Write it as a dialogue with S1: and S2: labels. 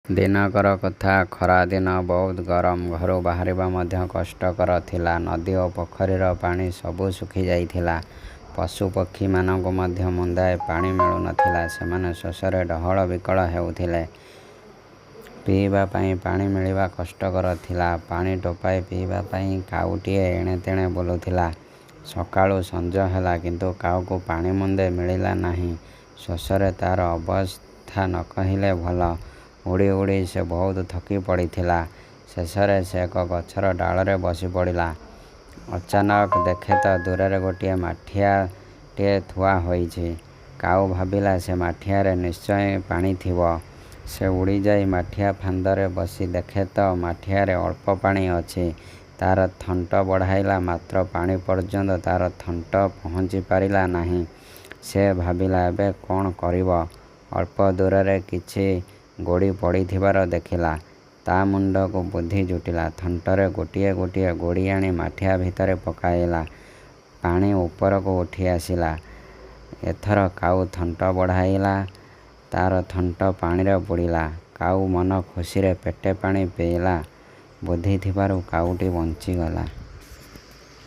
S1: ଦିନକର କଥା। ଖରାଦିନ ବହୁତ ଗରମ। ଘରୁ ବାହାରିବା ମଧ୍ୟ କଷ୍ଟକର ଥିଲା। ନଦୀ ଓ ପୋଖରୀର ପାଣି ସବୁ ଶୁଖି ଯାଇଥିଲା। ପଶୁପକ୍ଷୀମାନଙ୍କୁ ମଧ୍ୟ ମୁନ୍ଦାଏ ପାଣି ମିଳୁନଥିଲା। ସେମାନେ ଶୋଷରେ ଡହଳ ବିକଳ ହେଉଥିଲେ। ପିଇବା ପାଇଁ ପାଣି ମିଳିବା କଷ୍ଟକର ଥିଲା। ପାଣି ଟୋପାଏ ପିଇବା ପାଇଁ କାଉଟିଏ ଏଣେ ତେଣେ ବୁଲୁଥିଲା। ସକାଳୁ ସଞ୍ଜ ହେଲା, କିନ୍ତୁ କାଉକୁ ପାଣି ମୁନ୍ଦେ ମିଳିଲା ନାହିଁ। ଶୋଷରେ ତା'ର ଅବସ୍ଥା ନ କହିଲେ ଭଲ। ଉଡ଼ି ଉଡ଼ି ସେ ବହୁତ ଥକି ପଡ଼ିଥିଲା। ଶେଷରେ ସେ ଏକ ଗଛର ଡାଳରେ ବସିପଡ଼ିଲା। ଅଚାନକ ଦେଖେ ତ ଦୂରରେ ଗୋଟିଏ ମାଠିଆଟିଏ ଥୁଆ ହୋଇଛି। କାଉ ଭାବିଲା, ସେ ମାଠିଆରେ ନିଶ୍ଚୟ ପାଣି ଥିବ। ସେ ଉଡ଼ିଯାଇ ମାଠିଆ ଫାନ୍ଦରେ ବସି ଦେଖେ ତ ମାଠିଆରେ ଅଳ୍ପ ପାଣି ଅଛି। ତା'ର ଥଣ୍ଟ ବଢ଼ାଇଲା, ମାତ୍ର ପାଣି ପର୍ଯ୍ୟନ୍ତ ତା'ର ଥଣ୍ଟ ପହଞ୍ଚି ପାରିଲା ନାହିଁ। ସେ ଭାବିଲା, ଏବେ କ'ଣ କରିବ? ଅଳ୍ପ ଦୂରରେ କିଛି ଗୋଡ଼ି ପଡ଼ିଥିବାର ଦେଖିଲା। ତା' ମୁଣ୍ଡକୁ ବୁଦ୍ଧି ଜୁଟିଲା। ଥଣ୍ଟରେ ଗୋଟିଏ ଗୋଟିଏ ଗୋଡ଼ି ଆଣି ମାଠିଆ ଭିତରେ ପକାଇଲା। ପାଣି ଉପରକୁ ଉଠି ଆସିଲା। ଏଥର କାଉ ଥଣ୍ଟ ବଢ଼ାଇଲା। ତା'ର ଥଣ୍ଟ ପାଣିରେ ବୁଡ଼ିଲା। କାଉ ମନ ଖୁସିରେ ପେଟେ ପାଣି ପିଇଲା। ବୁଦ୍ଧି ଥିବାରୁ କାଉଟି ବଞ୍ଚିଗଲା।